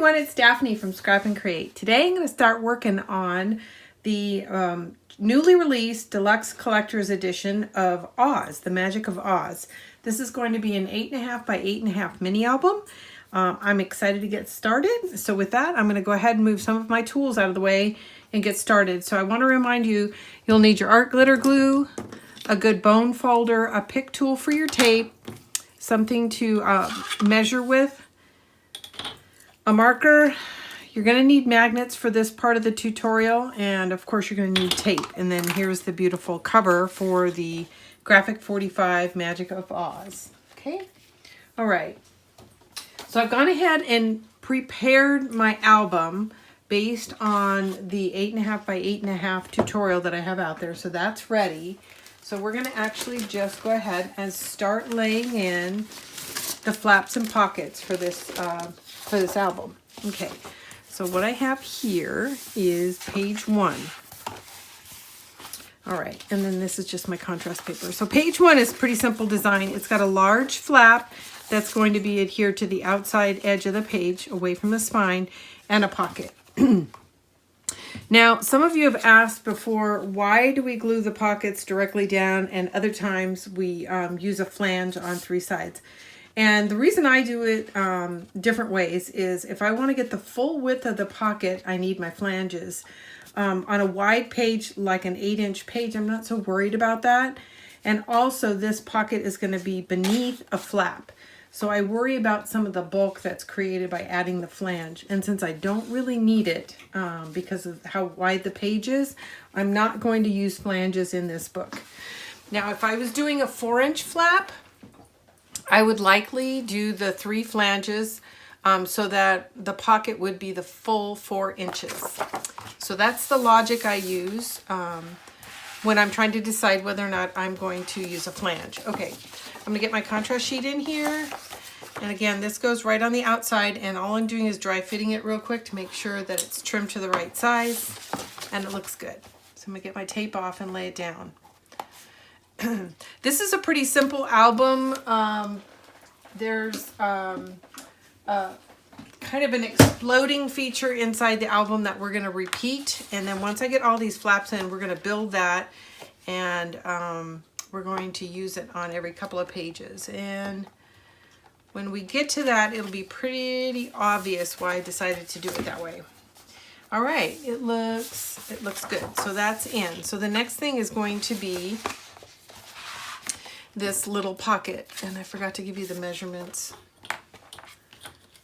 everyone, it's Daphne from Scrap and Create. Today I'm going to start working on the newly released Deluxe Collector's Edition of Oz, the Magic of Oz. This is going to be an 8.5 by 8.5 mini album. I'm excited to get started. So with that, I'm going to go ahead and move some of my tools out of the way and get started. So I want to remind you, you'll need your art glitter glue, a good bone folder, a pick tool for your tape, something to measure with, a marker. You're going to need magnets for this part of the tutorial, and of course you're going to need tape. And then here's the beautiful cover for the Graphic 45 Magic of Oz. Okay, all right. So I've gone ahead and prepared my album based on the 8.5 by 8.5 tutorial that I have out there. So that's ready. So we're going to actually just go ahead and start laying in the flaps and pockets for this album. Okay, so what I have here is page 1. All right, and then this is just my contrast paper. So page 1 is pretty simple design. It's got a large flap that's going to be adhered to the outside edge of the page away from the spine, and a pocket. Now, some of you have asked before, why do we glue the pockets directly down, and other times we use a flange on 3 sides? And the reason I do it different ways is if I want to get the full width of the pocket, I need my flanges. On a wide page, like an 8-inch page, I'm not so worried about that. And also this pocket is going to be beneath a flap. So I worry about some of the bulk that's created by adding the flange. And since I don't really need it because of how wide the page is, I'm not going to use flanges in this book. Now, if I was doing a 4-inch flap, I would likely do the 3 flanges so that the pocket would be the full 4 inches. So that's the logic I use when I'm trying to decide whether or not I'm going to use a flange. Okay, I'm gonna get my contrast sheet in here. And again, this goes right on the outside, and all I'm doing is dry fitting it real quick to make sure that it's trimmed to the right size and it looks good. So I'm gonna get my tape off and lay it down. This is a pretty simple album. There's kind of an exploding feature inside the album that we're going to repeat. And then once I get all these flaps in, we're going to build that. And we're going to use it on every couple of pages. And when we get to that, it'll be pretty obvious why I decided to do it that way. All right, it looks good. So that's in. So the next thing is going to be this little pocket, and I forgot to give you the measurements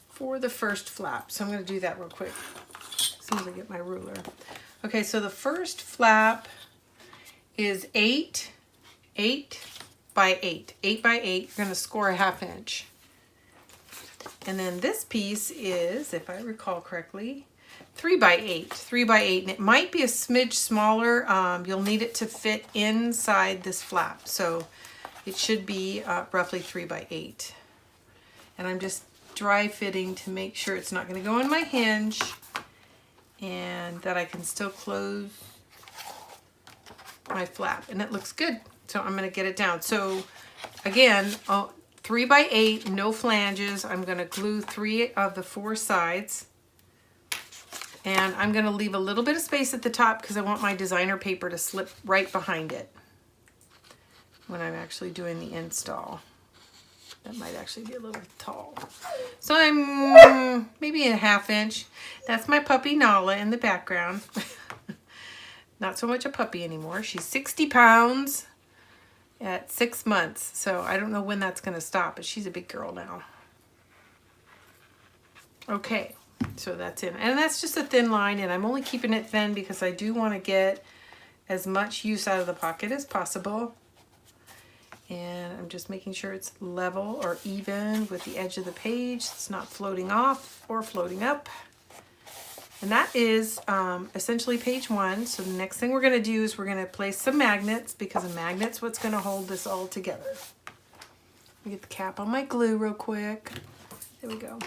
for the first flap, so I'm going to do that real quick as soon as I get my ruler. Okay, so the first flap is 8 by 8. 8 by 8, you're going to score a 1/2 inch. And then this piece is, if I recall correctly, 3 by 8. 3 by 8, and it might be a smidge smaller. You'll need it to fit inside this flap, so it should be roughly 3 by 8. And I'm just dry fitting to make sure it's not going to go in my hinge and that I can still close my flap. And it looks good. So I'm going to get it down. So again, 3 by 8, no flanges. I'm going to glue 3 of the 4 sides. And I'm going to leave a little bit of space at the top because I want my designer paper to slip right behind it when I'm actually doing the install. That might actually be a little tall. So I'm maybe a 1/2 inch. That's my puppy Nala in the background. Not so much a puppy anymore. She's 60 pounds at 6 months. So I don't know when that's going to stop, but she's a big girl now. Okay, so that's in. And that's just a thin line, and I'm only keeping it thin because I do want to get as much use out of the pocket as possible. And I'm just making sure it's level or even with the edge of the page. It's not floating off or floating up. And that is essentially page 1. So the next thing we're going to do is we're going to place some magnets, because a magnet's what's going to hold this all together. Let me get the cap on my glue real quick. There we go.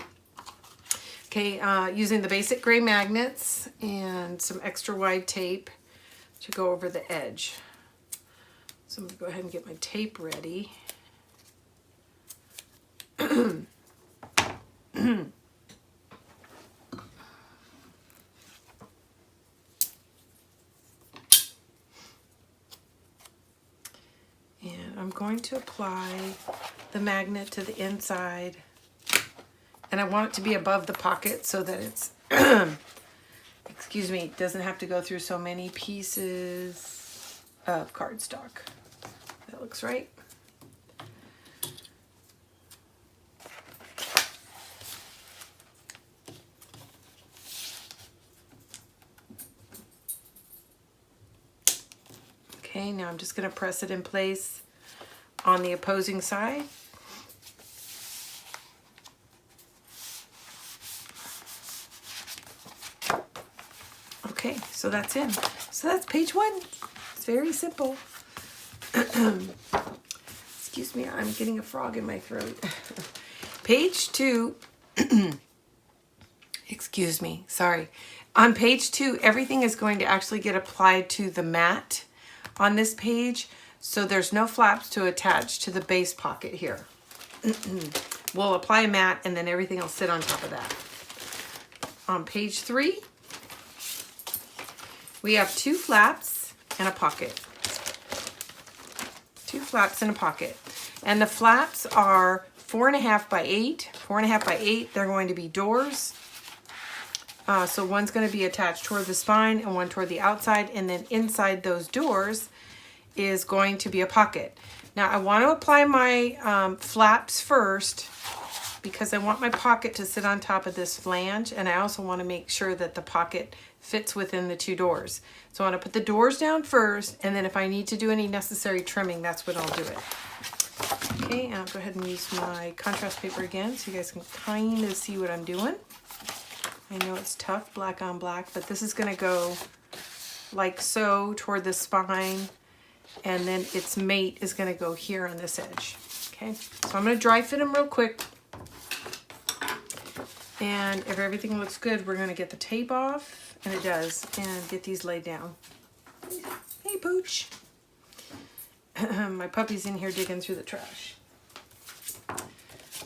Okay, using the basic gray magnets and some extra wide tape to go over the edge. So I'm going to go ahead and get my tape ready. I'm going to apply the magnet to the inside. And I want it to be above the pocket so that it's, excuse me, doesn't have to go through so many pieces of cardstock. That looks right. Okay, now I'm just going to press it in place on the opposing side. Okay, so that's in. So that's page 1. It's very simple. Excuse me, I'm getting a frog in my throat. Page 2, excuse me, sorry. On page 2, everything is going to actually get applied to the mat on this page, so there's no flaps to attach to the base pocket here. We'll apply a mat and then everything will sit on top of that. On page 3, we have 2 flaps and a pocket. 2 flaps and a pocket. And the flaps are 4.5 by 8. 4.5 by 8, they're going to be doors. So one's going to be attached toward the spine and one toward the outside, and then inside those doors is going to be a pocket. Now I want to apply my flaps first because I want my pocket to sit on top of this flange, and I also want to make sure that the pocket fits within the 2 doors. So I want to put the doors down first, and then if I need to do any necessary trimming, that's when I'll do it. Okay, and I'll go ahead and use my contrast paper again so you guys can kind of see what I'm doing. I know it's tough, black on black, but this is going to go like so toward the spine, and then its mate is going to go here on this edge. Okay, so I'm going to dry fit them real quick. And if everything looks good, we're going to get the tape off, and it does, and get these laid down. Hey, Pooch. My puppy's in here digging through the trash.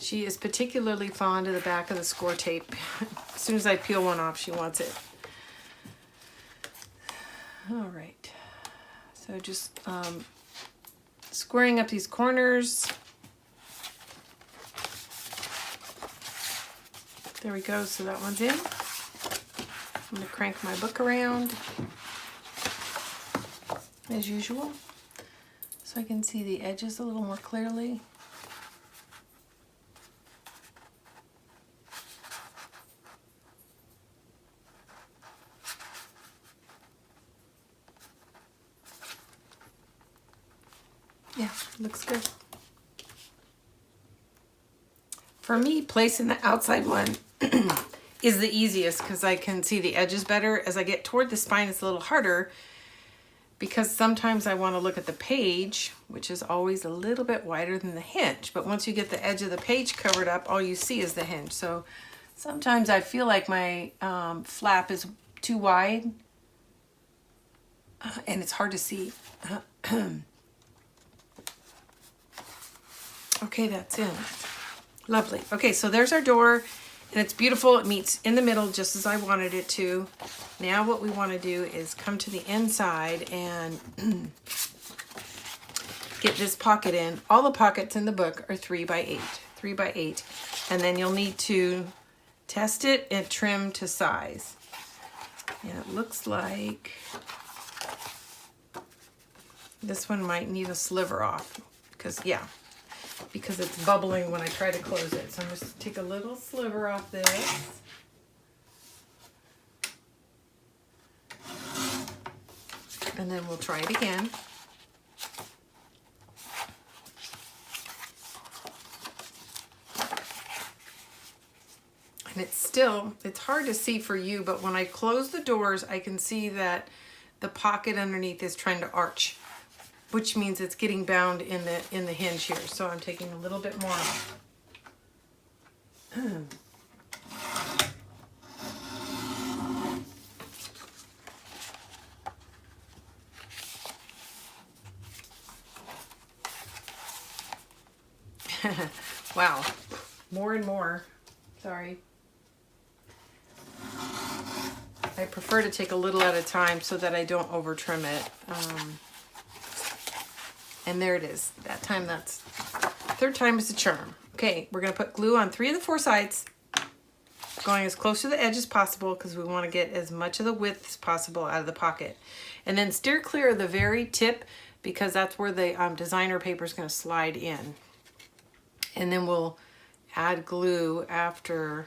She is particularly fond of the back of the score tape. As soon as I peel one off, she wants it. All right. So just squaring up these corners. There we go, so that one's in. I'm going to crank my book around as usual so I can see the edges a little more clearly. Yeah, looks good. For me, placing the outside one is the easiest because I can see the edges better. As I get toward the spine, it's a little harder because sometimes I want to look at the page, which is always a little bit wider than the hinge. But once you get the edge of the page covered up, all you see is the hinge. So sometimes I feel like my flap is too wide and it's hard to see. Okay, that's in. Lovely. Okay, so there's our door, and it's beautiful. It meets in the middle just as I wanted it to. Now what we want to do is come to the inside and get this pocket in. All the pockets in the book are 3 by 8. 3 by 8. And then you'll need to test it and trim to size. And it looks like this one might need a sliver off because, yeah, because it's bubbling when I try to close it. So I'm just going to take a little sliver off this. And then we'll try it again. And it's hard to see for you, but when I close the doors, I can see that the pocket underneath is trying to arch, which means it's getting bound in the hinge here. So I'm taking a little bit more off. Wow, more and more. Sorry. I prefer to take a little at a time so that I don't over trim it. And there it is. That time, that's third time is the charm. Okay, we're gonna put glue on 3 of the 4 sides, going as close to the edge as possible because we want to get as much of the width as possible out of the pocket. And then steer clear of the very tip because that's where the designer paper is going to slide in. And then we'll add glue after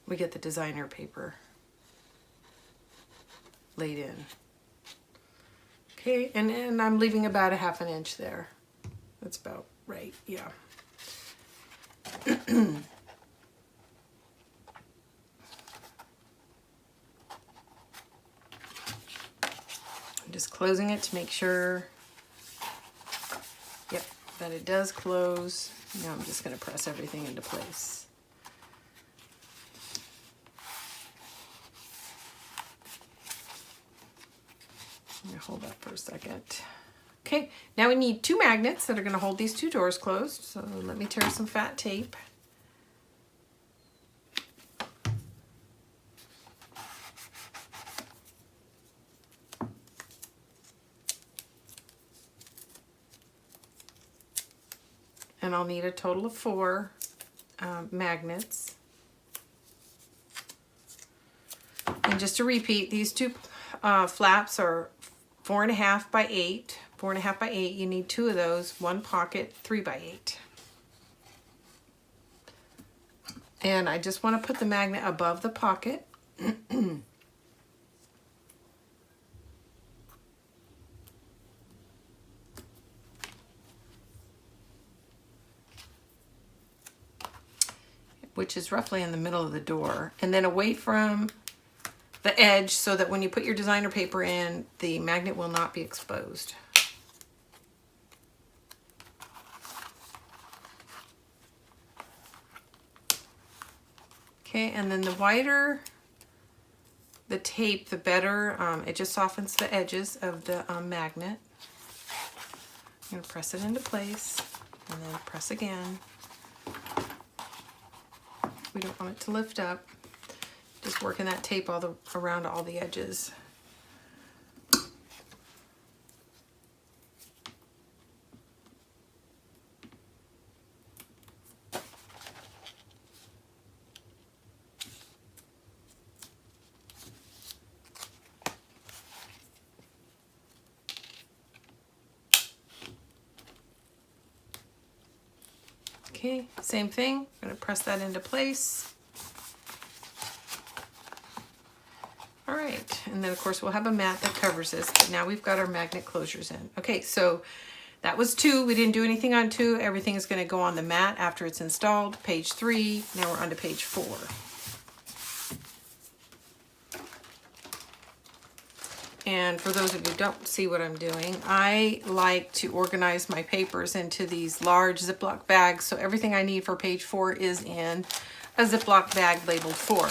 we get the designer paper laid in. Okay, and I'm leaving about a 1/2 inch there. That's about right, yeah. I'm just closing it to make sure, yep, that it does close. Now I'm just going to press everything into place. I'm going to hold that for a second. Okay, now we need 2 magnets that are going to hold these 2 doors closed. So let me tear some fat tape. And I'll need a total of 4 magnets. And just to repeat, these 2 flaps are 4.5 by 8. 4.5 by 8. You need 2 of those. 1 pocket, 3 by 8. And I just want to put the magnet above the pocket. Which is roughly in the middle of the door, and then away from the edge so that when you put your designer paper in, the magnet will not be exposed. Okay, and then the wider the tape, the better. It just softens the edges of the magnet. I'm going to press it into place and then press again. We don't want it to lift up. Just working that tape around all the edges. Okay, same thing. I'm going to press that into place. All right, and then of course we'll have a mat that covers this, but now we've got our magnet closures in. Okay, so that was 2. We didn't do anything on 2. Everything is going to go on the mat after it's installed. Page 3. Now we're on to page 4. And for those of you who don't see what I'm doing, I like to organize my papers into these large Ziploc bags. So everything I need for page 4 is in a Ziploc bag labeled 4.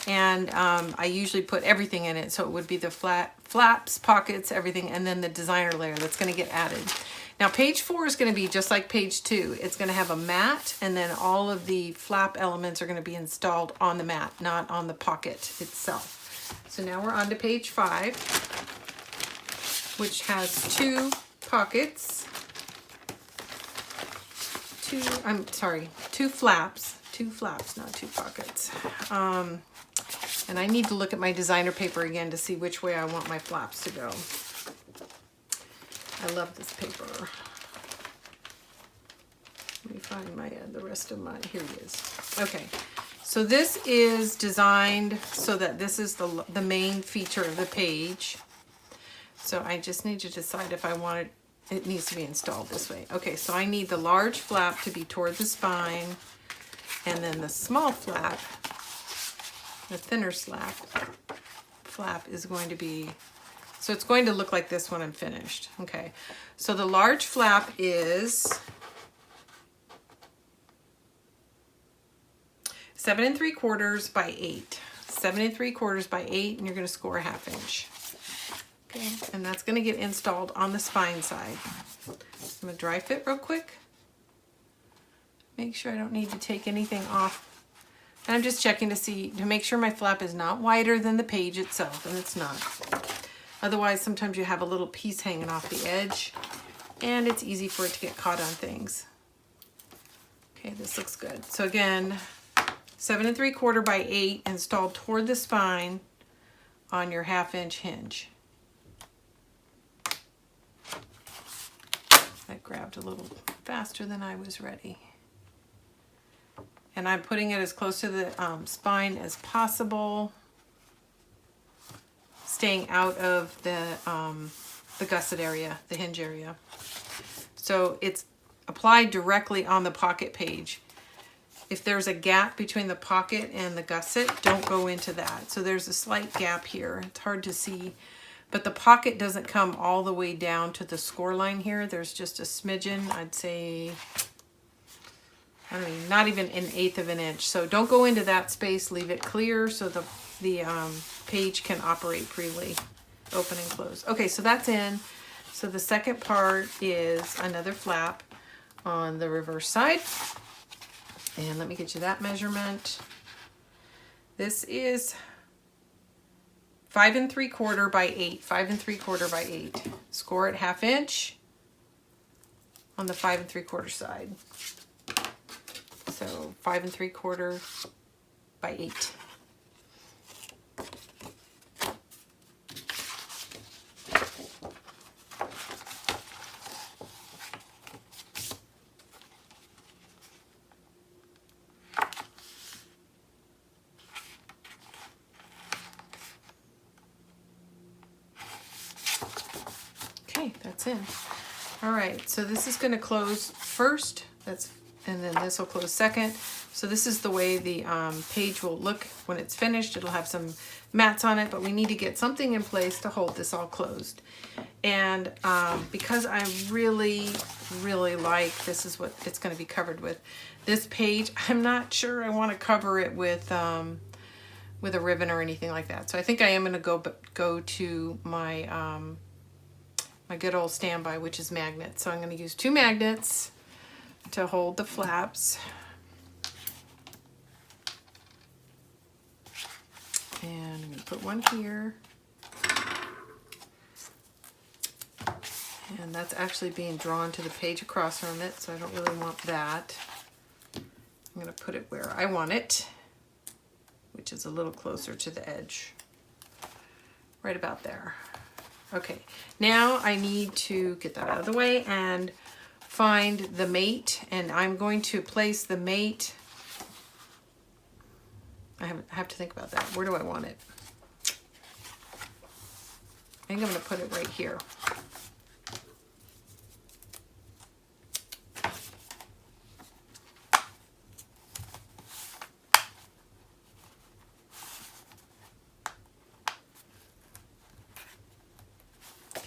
And I usually put everything in it. So it would be the flaps, pockets, everything, and then the designer layer that's going to get added. Now page 4 is going to be just like page 2. It's going to have a mat, and then all of the flap elements are going to be installed on the mat, not on the pocket itself. So now we're on to page 5, which has 2 pockets, 2 flaps, not 2 pockets. And I need to look at my designer paper again to see which way I want my flaps to go. I love this paper. Let me find the rest of mine. Here it is. Okay. So this is designed so that this is the main feature of the page. So I just need to decide if I want it needs to be installed this way. Okay, so I need the large flap to be toward the spine, and then the small flap, the thinner flap is going to be, so it's going to look like this when I'm finished. Okay, so the large flap is 7 3/4 by 8. 7 3/4 by 8, and you're going to score a 1/2 inch. Okay, and that's going to get installed on the spine side. I'm going to dry fit real quick. Make sure I don't need to take anything off. And I'm just checking to make sure my flap is not wider than the page itself, and it's not. Otherwise, sometimes you have a little piece hanging off the edge. and it's easy for it to get caught on things. Okay, this looks good. So again, 7 3/4 by 8 installed toward the spine on your 1/2 inch hinge. That grabbed a little faster than I was ready. And I'm putting it as close to the spine as possible, staying out of the gusset area, the hinge area. So it's applied directly on the pocket page. If there's a gap between the pocket and the gusset, don't go into that. So there's a slight gap here. It's hard to see, but the pocket doesn't come all the way down to the score line here. There's just a smidgen, I'd say, I don't know, not even 1/8 of an inch. So don't go into that space, leave it clear so the page can operate freely, open and close. Okay, so that's in. So the second part is another flap on the reverse side. And let me get you that measurement. This is 5 3/4 by 8, 5 3/4 by 8. Score it 1/2 inch on the 5 3/4 side. So 5 3/4 by 8. That's in. All right, so this is going to close first, and then this will close second. So this is the way the page will look when it's finished. It'll have some mats on it, but we need to get something in place to hold this all closed. And because I really like, this is what it's going to be covered with, this page, I'm not sure I want to cover it with a ribbon or anything like that. So I think I am going to go to my my good old standby, which is magnets. So I'm going to use 2 magnets to hold the flaps. And I'm going to put one here. And that's actually being drawn to the page across from it, so I don't really want that. I'm going to put it where I want it, which is a little closer to the edge. Right about there. Okay, now I need to get that out of the way and find the mate, and I'm going to place the mate. I have to think about that. Where do I want it? I think I'm going to put it right here.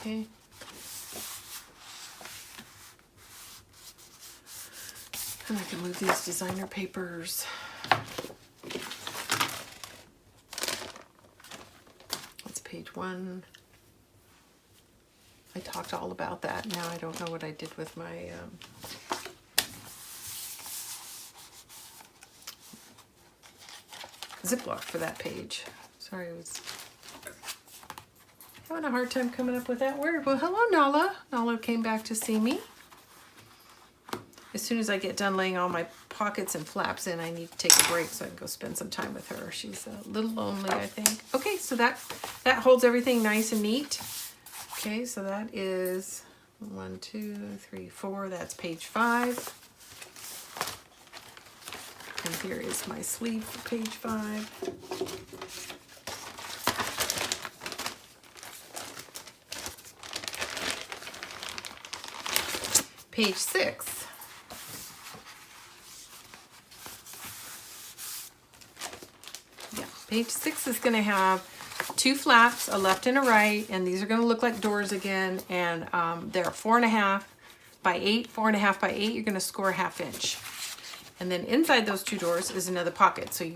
Okay. And I can move these designer papers. That's page 1. I talked all about that. Now I don't know what I did with my Ziploc for that page. Sorry, I was having a hard time coming up with that word. Well, hello, Nala. Nala came back to see me. As soon as I get done laying all my pockets and flaps in, I need to take a break so I can go spend some time with her. She's a little lonely, I think. Okay, so that holds everything nice and neat. Okay, so that is 1, 2, 3, 4. That's page 5. And here is my sleeve for page 5. Page 6. Yeah, page 6 is going to have 2 flaps, a left and a right, and these are going to look like doors again, and they're 4.5 by 8, 4.5 by 8. You're going to score 1/2 inch. And then inside those 2 doors is another pocket. So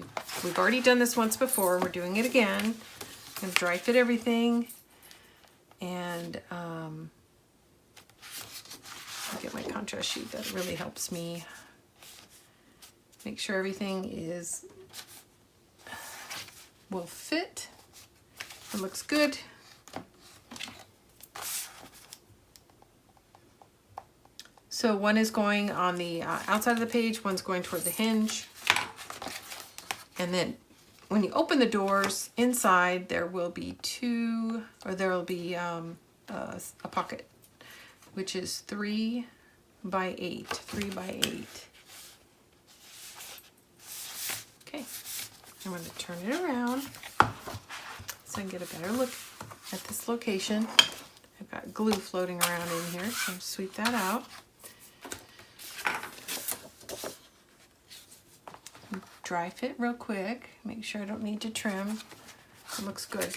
we've already done this once before. We're doing it again. I'm going to dry fit everything, and I'll get my contrast sheet. That really helps me make sure everything will fit. It looks good. So one is going on the outside of the page, one's going toward the hinge. And then when you open the doors inside, there will be there will be a pocket, which is 3 by 8, 3 by 8. Okay, I'm going to turn it around so I can get a better look at this location. I've got glue floating around in here, so I'll sweep that out. Dry fit real quick, make sure I don't need to trim. It looks good.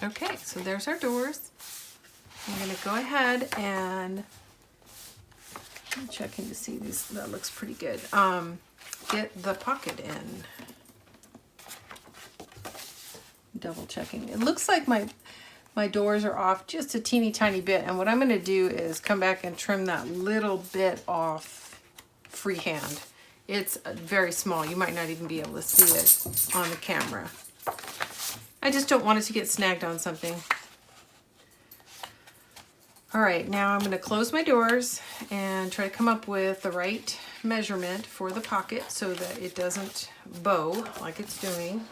Okay, so there's our doors. I'm going to go ahead and I'm checking to see these. That looks pretty good. Get the pocket in. Double checking. It looks like my doors are off just a teeny tiny bit, and what I'm going to do is come back and trim that little bit off freehand. It's very small. You might not even be able to see it on the camera. I just don't want it to get snagged on something. All right, now I'm going to close my doors and try to come up with the right measurement for the pocket so that it doesn't bow like it's doing.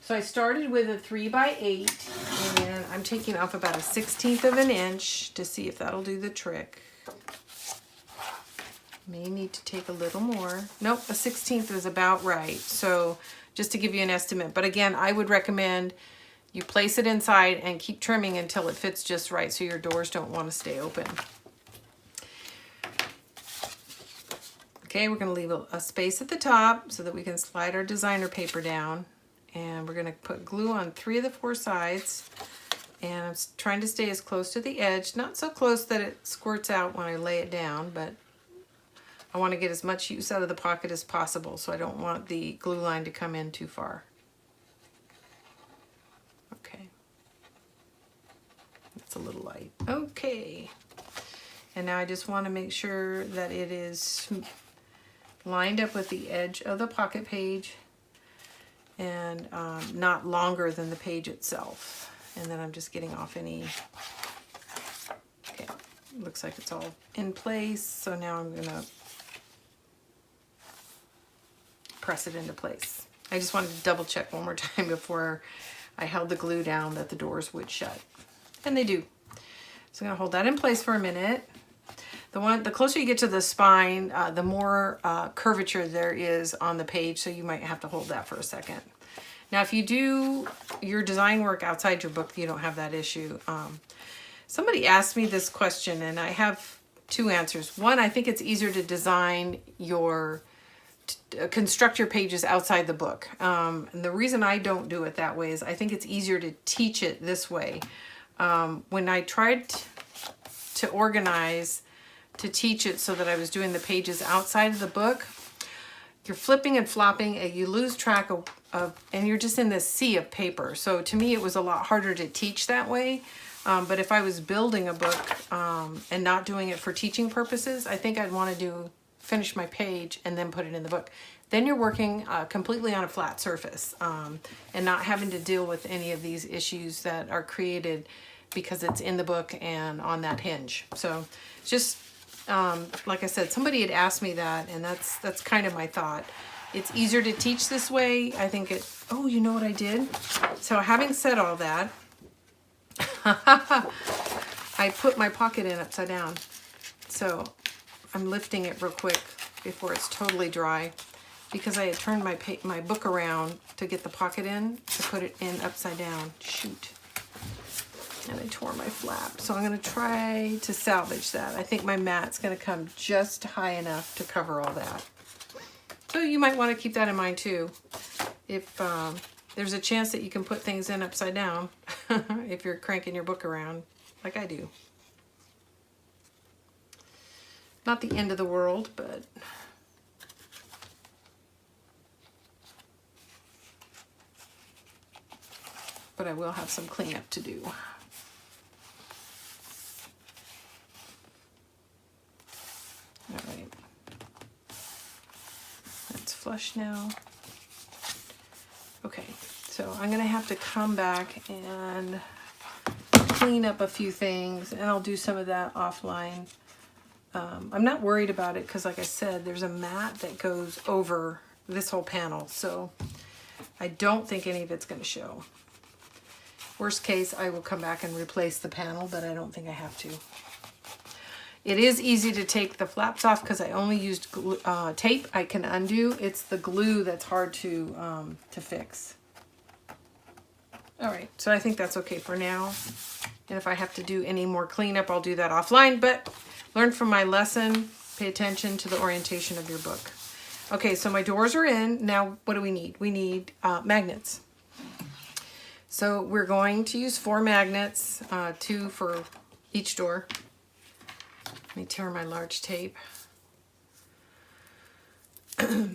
So I started with a 3 by 8, and I'm taking off about a 1/16 of an inch to see if that'll do the trick. May need to take a little more. Nope, a 1/16 is about right. So just to give you an estimate. But again, I would recommend you place it inside and keep trimming until it fits just right so your doors don't want to stay open. Okay, we're going to leave a space at the top so that we can slide our designer paper down. And we're going to put glue on 3 of the 4 sides. And I'm trying to stay as close to the edge, not so close that it squirts out when I lay it down, but I want to get as much use out of the pocket as possible, so I don't want the glue line to come in too far. Okay. That's a little light. Okay. And now I just want to make sure that it is lined up with the edge of the pocket page and not longer than the page itself. And then I'm just getting off any, okay, looks like it's all in place. So now I'm gonna press it into place. I just wanted to double check one more time before I held the glue down that the doors would shut. And they do. So I'm gonna hold that in place for a minute. The closer you get to the spine, the more curvature there is on the page, so you might have to hold that for a second. Now, if you do your design work outside your book, you don't have that issue. Somebody asked me this question, and I have 2 answers. One, I think it's easier to design construct your pages outside the book. And the reason I don't do it that way is I think it's easier to teach it this way. When I tried to organize to teach it so that I was doing the pages outside of the book, you're flipping and flopping and you lose track of and you're just in this sea of paper. So to me, it was a lot harder to teach that way. But if I was building a book and not doing it for teaching purposes, I think I'd want to finish my page and then put it in the book. Then you're working completely on a flat surface and not having to deal with any of these issues that are created because it's in the book and on that hinge. So just like I said, somebody had asked me that, and that's kind of my thought. It's easier to teach this way. I think oh, you know what I did? So having said all that, I put my pocket in upside down. So I'm lifting it real quick before it's totally dry because I had turned my book around to get the pocket in to put it in upside down. Shoot. And I tore my flap. So I'm going to try to salvage that. I think my mat's going to come just high enough to cover all that. So you might want to keep that in mind too. If there's a chance that you can put things in upside down if you're cranking your book around like I do. Not the end of the world, but I will have some cleanup to do. flush now? Okay, so I'm gonna have to come back and clean up a few things, and I'll do some of that offline. I'm not worried about it because, like I said, there's a mat that goes over this whole panel, so I don't think any of it's going to show. Worst case, I will come back and replace the panel, but I don't think I have to. It is easy to take the flaps off because I only used glue, tape I can undo. It's the glue that's hard to fix. All right, so I think that's okay for now. And if I have to do any more cleanup, I'll do that offline, but learn from my lesson, pay attention to the orientation of your book. Okay, so my doors are in. Now, what do we need? We need magnets. So we're going to use 4 magnets, 2 for each door. Let me tear my large tape. Okay,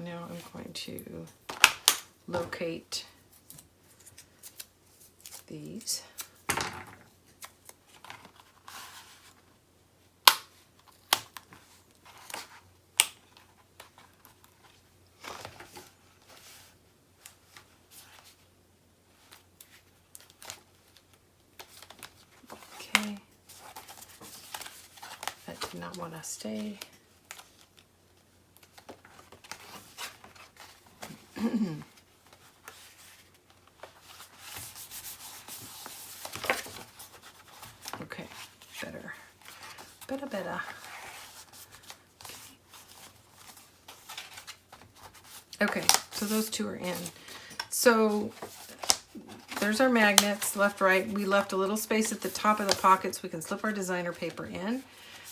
now I'm going to locate these. Okay, that did not want to stay. Okay, better. Okay, so those 2 are in. So there's our magnets, left, right. We left a little space at the top of the pocket so we can slip our designer paper in.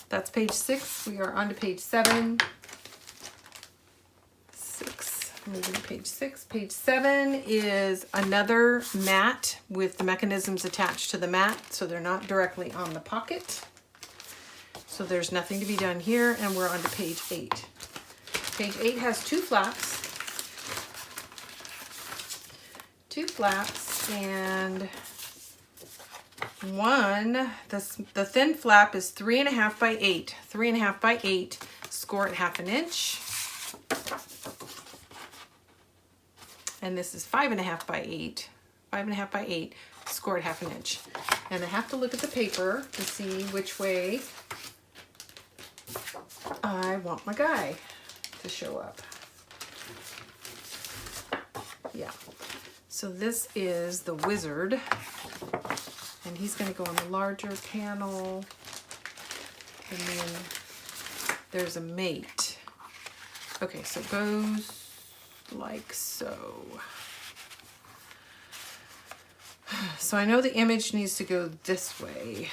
That's page 6. We are on to page 7. Moving to page 6. Page 7 is another mat with the mechanisms attached to the mat, so they're not directly on the pocket. So there's nothing to be done here, and we're on to page 8. Page 8 has 2 flaps. 2 flaps, and one, the thin flap is 3.5 by 8. 3.5 by 8, score at 1/2 inch. And this is 5.5 by 8. 5.5 by 8, score at 1/2 inch. And I have to look at the paper to see which way I want my guy to show up. Yeah. So this is the wizard. And he's going to go on the larger panel. And then there's a mate. Okay, so it goes like so. So I know the image needs to go this way.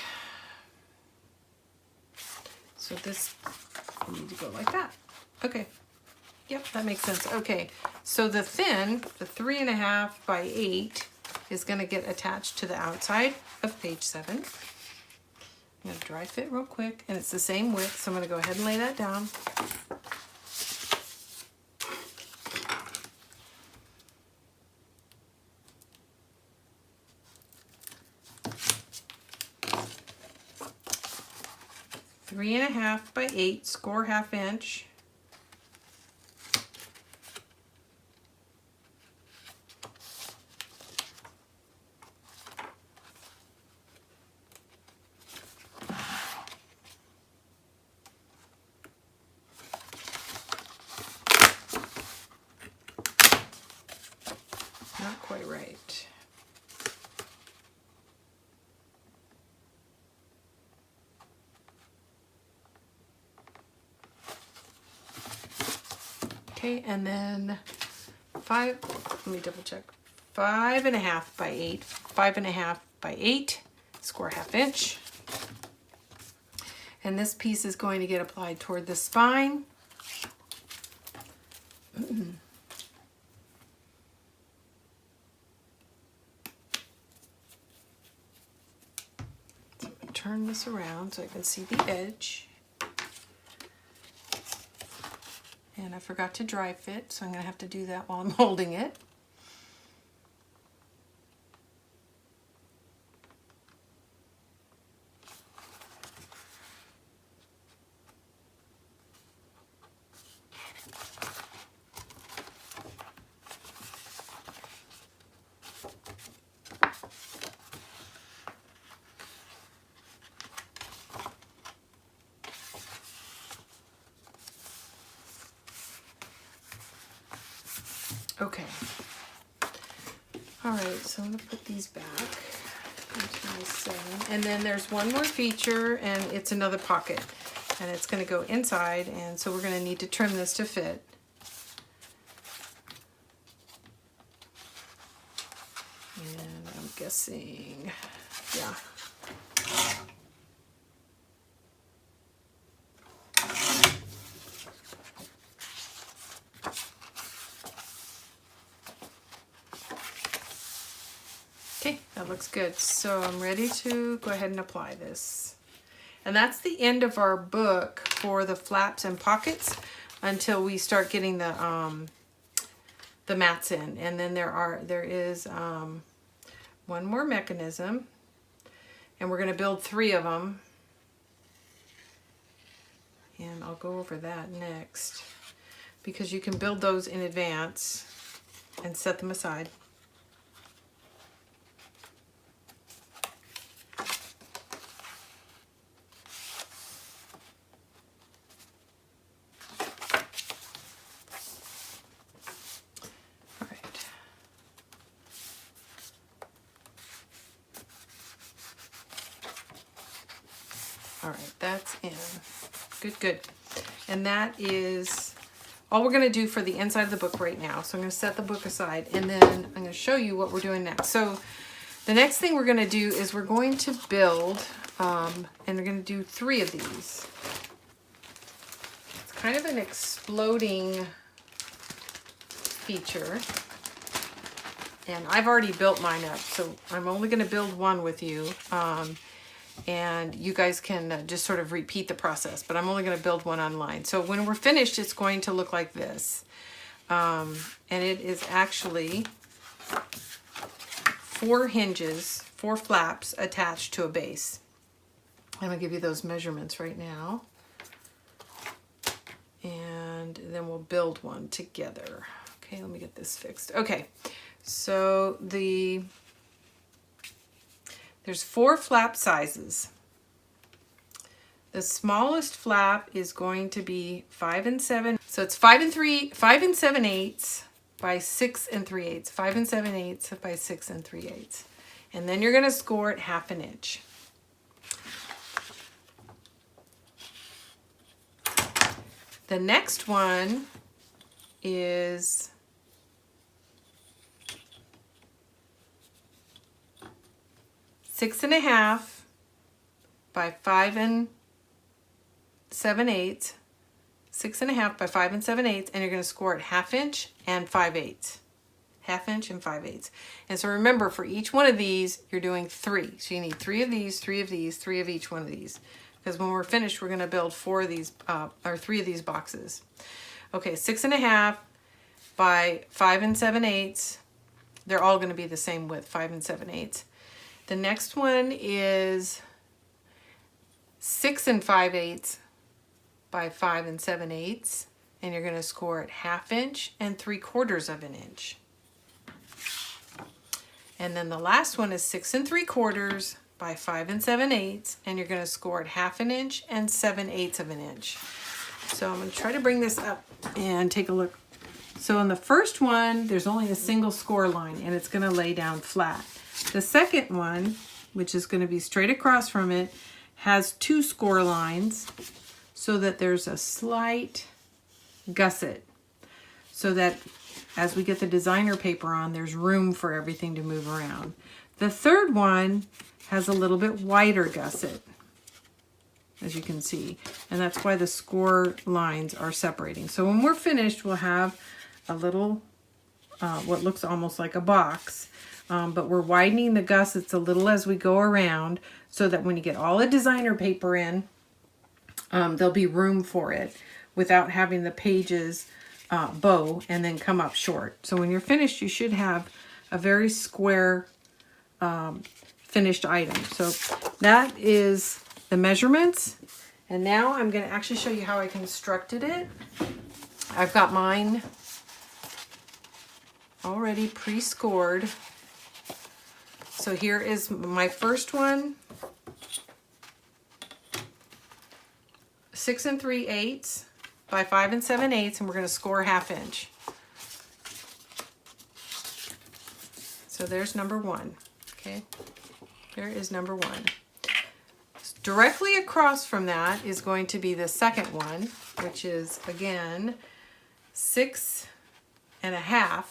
So this needs to go like that. Okay. Yep, that makes sense. Okay, so the thin, the 3.5 by 8 is going to get attached to the outside of page 7. I'm going to dry fit real quick, and it's the same width, so I'm going to go ahead and lay that down. Three and a half by 8, score 1/2 inch. Not quite right. Okay, and then 5, let me double check. 5.5 by 8, 5.5 by 8, score 1/2 inch. And this piece is going to get applied toward the spine. turn this around so I can see the edge. And I forgot to dry fit, so I'm going to have to do that while I'm holding it. Okay. All right, so I'm going to put these back into my 7. And then there's one more feature, and it's another pocket. And it's going to go inside, and so we're going to need to trim this to fit. And I'm guessing, yeah. Okay, that looks good. So I'm ready to go ahead and apply this. And that's the end of our book for the flaps and pockets until we start getting the mats in. And then there is one more mechanism, and we're going to build 3 of them. And I'll go over that next, because you can build those in advance and set them aside. All right, that's in. Good, good. And that is all we're going to do for the inside of the book right now. So I'm going to set the book aside, and then I'm going to show you what we're doing next. So the next thing we're going to do is we're going to build, and we're going to do 3 of these. It's kind of an exploding feature. And I've already built mine up, so I'm only going to build 1 with you. And you guys can just sort of repeat the process, but I'm only going to build 1 online. So when we're finished, it's going to look like this. And it is actually 4 hinges, 4 flaps attached to a base. I'm going to give you those measurements right now. And then we'll build one together. Okay, let me get this fixed. Okay, so there's 4 flap sizes. The smallest flap is going to be 5 and 7. So it's 5 and 7/8 by 6 and 3/8. 5 and 7/8 by 6 and 3/8. And then you're going to score it 1/2 inch. The next one is 6 1/2 by 5 and 7/8. 6 1/2 by 5 and 7/8, and you're going to score it 1/2 inch and 5/8. 1/2 inch and 5/8. And so remember, for each one of these, you're doing 3. So you need 3 of these, 3 of these, 3 of each one of these. Because when we're finished, we're going to build 4 of these, or 3 of these boxes. Okay, 6 1/2 by 5 and 7/8. They're all going to be the same width, 5 and 7/8. The next one is 6 and 5/8 by 5 and 7/8, and you're going to score it 1/2 inch and 3/4 of an inch. And then the last one is 6 and 3/4 by 5 and 7/8, and you're going to score it 1/2 inch and 7/8 of an inch. So I'm going to try to bring this up and take a look. So in the first one, there's only a single score line, and it's going to lay down flat. The second one, which is going to be straight across from it, has 2 score lines so that there's a slight gusset, so that as we get the designer paper on, there's room for everything to move around. The third one has a little bit wider gusset, as you can see, and that's why the score lines are separating. So when we're finished, we'll have a little, what looks almost like a box but we're widening the gussets a little as we go around so that when you get all the designer paper in, there'll be room for it without having the pages bow and then come up short. So when you're finished, you should have a very square finished item. So that is the measurements. And now I'm going to actually show you how I constructed it. I've got mine already pre-scored. So here is my first one. 6 3/8 by 5 7/8, and we're going to score 1/2 inch. So there's number 1. Okay, there is number 1. Directly across from that is going to be the second one, which is again 6 1/2,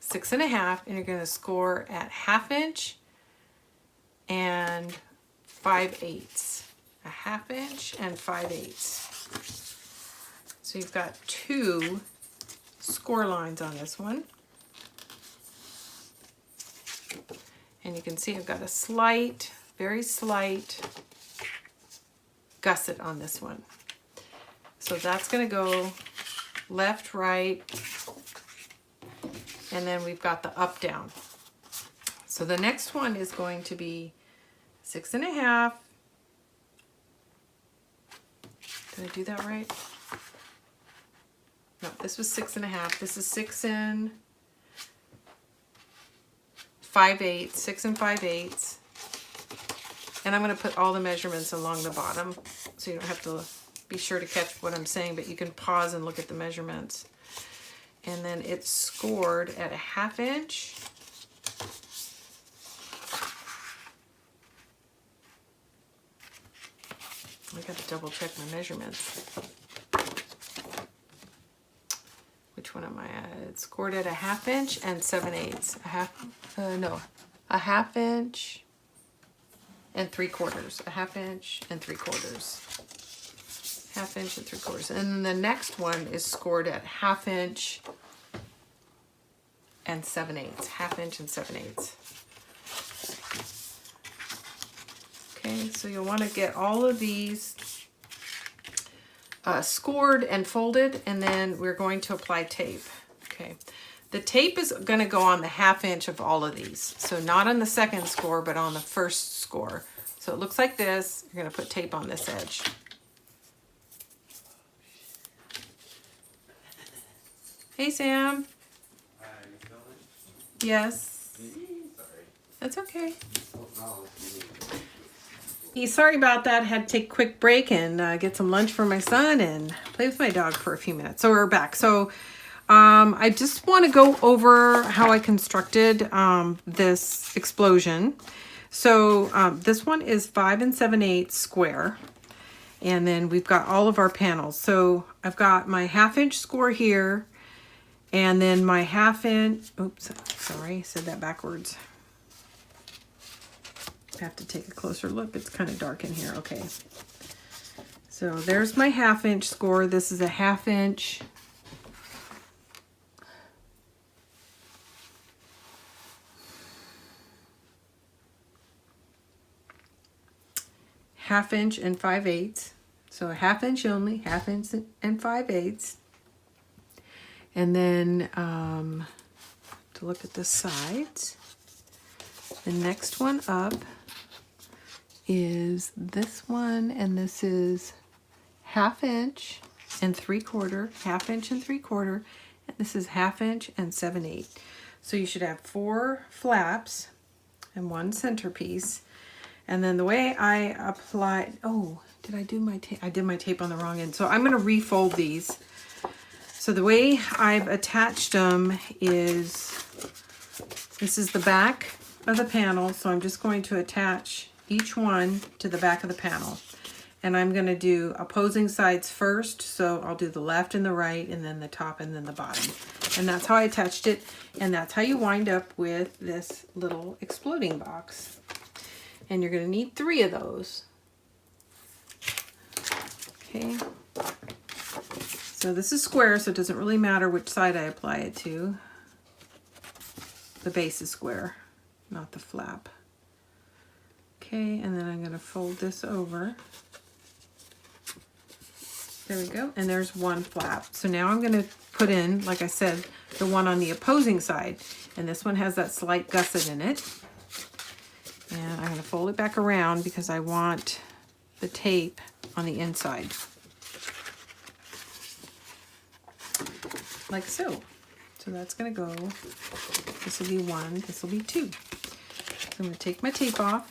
6 1/2, and you're going to score at 1/2 inch and 5/8, 1/2 inch and 5/8. So you've got 2 score lines on this one. And you can see I've got a slight, very slight gusset on this one. So that's going to go left, right, and then we've got the up, down. So the next one is going to be 6 1/2. Did I do that right? No, this was 6 1/2. This is 6 5/8, 6 5/8. And I'm going to put all the measurements along the bottom so you don't have to be sure to catch what I'm saying, but you can pause and look at the measurements. And then it's scored at 1/2 inch. I got to double check my measurements. Which one am I at? It's scored at 1/2 inch and 7/8. A 1/2 inch and 3/4. A 1/2 inch and 3/4. 1/2 inch and 3/4. And then the next one is scored at 1/2 inch and 7/8. 1/2 inch and 7/8. Okay, so you'll want to get all of these scored and folded, and then we're going to apply tape. Okay, the tape is going to go on the 1/2 inch of all of these. So not on the second score, but on the first score. So it looks like this. You're going to put tape on this edge. Hey, Sam. Hi, you filming? Yes. Sorry. That's okay. Oh, no. Sorry about that. Had to take a quick break and get some lunch for my son and play with my dog for a few minutes. So we're back. So I just want to go over how I constructed this explosion. So this one is 5 7/8 square. And then we've got all of our panels. So I've got my 1/2 inch score here. And then my 1/2 inch, oops, sorry, I said that backwards. I have to take a closer look. It's kind of dark in here. Okay. So there's my 1/2 inch score. This is a 1/2 inch. Half inch and 5/8. So a 1/2 inch only, 1/2 inch and 5/8. And then to look at the sides, the next one up is this one, and this is 1/2 inch and 3/4, 1/2 inch and 3/4, and this is 1/2 inch and 7/8. So you should have 4 flaps and 1 centerpiece. And then the way I applied, oh, did I do my tape? I did my tape on the wrong end. So I'm going to refold these. So the way I've attached them is, this is the back of the panel. So I'm just going to attach each one to the back of the panel. And I'm going to do opposing sides first. So I'll do the left and the right, and then the top and then the bottom. And that's how I attached it. And that's how you wind up with this little exploding box. And you're going to need 3 of those. Okay. So this is square, so it doesn't really matter which side I apply it to. The base is square. not the flap. Okay, and then I'm going to fold this over. There we go, and there's one flap. So now I'm going to put in, like I said, the one on the opposing side, and this one has that slight gusset in it. And I'm going to fold it back around because I want the tape on the inside. Like so. So that's going to go, this will be one, this will be two. So I'm going to take my tape off.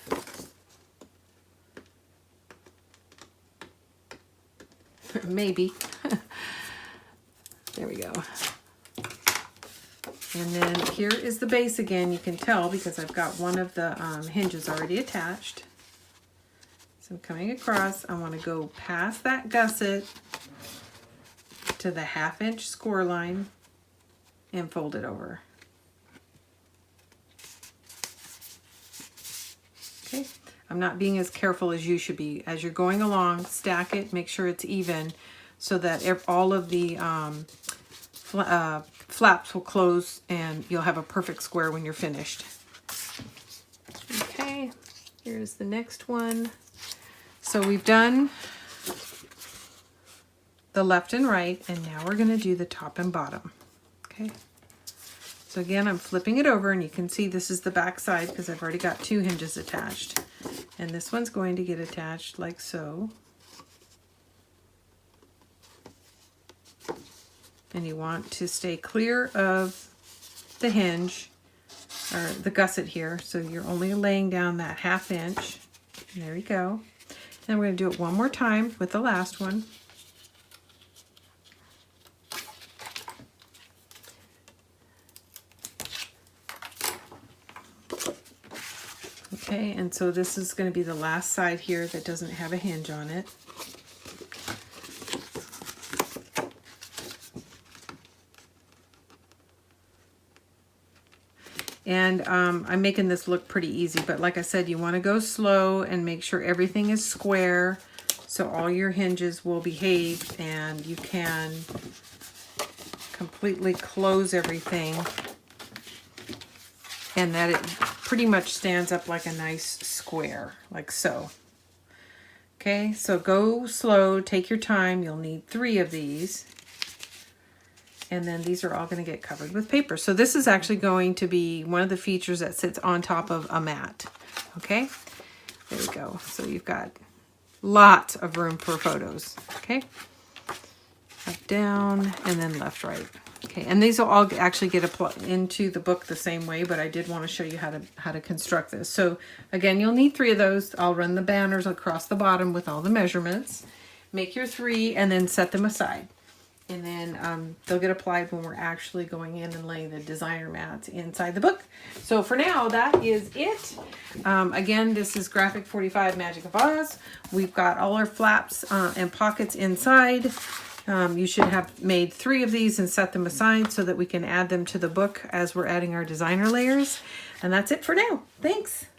Maybe. There we go. And then here is the base again. You can tell because I've got one of the hinges already attached. So I'm coming across. I want to go past that gusset to the 1/2 inch score line and fold it over. Okay. I'm not being as careful as you should be. As you're going along, stack it, make sure it's even so that all of the flaps will close and you'll have a perfect square when you're finished. Okay, here's the next one. So we've done the left and right, and now we're going to do the top and bottom. Okay. So again, I'm flipping it over, and you can see this is the back side because I've already got 2 hinges attached. And this one's going to get attached like so. And you want to stay clear of the hinge, or the gusset here, so you're only laying down that 1/2 inch. There we go. And we're going to do it one more time with the last one. Okay, and so this is going to be the last side here that doesn't have a hinge on it. And I'm making this look pretty easy, but like I said, you want to go slow and make sure everything is square so all your hinges will behave and you can completely close everything and that it pretty much stands up like a nice square, like so. Okay, so go slow, take your time. You'll need 3 of these. And then these are all going to get covered with paper. So this is actually going to be one of the features that sits on top of a mat. Okay, there we go. So you've got lots of room for photos. Okay, up, down, and then left, right. Okay, and these will all actually get into the book the same way, but I did want to show you how to construct this. So again, you'll need 3 of those. I'll run the banners across the bottom with all the measurements. Make your 3 and then set them aside. And then they'll get applied when we're actually going in and laying the designer mats inside the book. So for now, that is it. Again, this is Graphic 45 Magic of Oz. We've got all our flaps and pockets inside. You should have made 3 of these and set them aside so that we can add them to the book as we're adding our designer layers. And that's it for now. Thanks.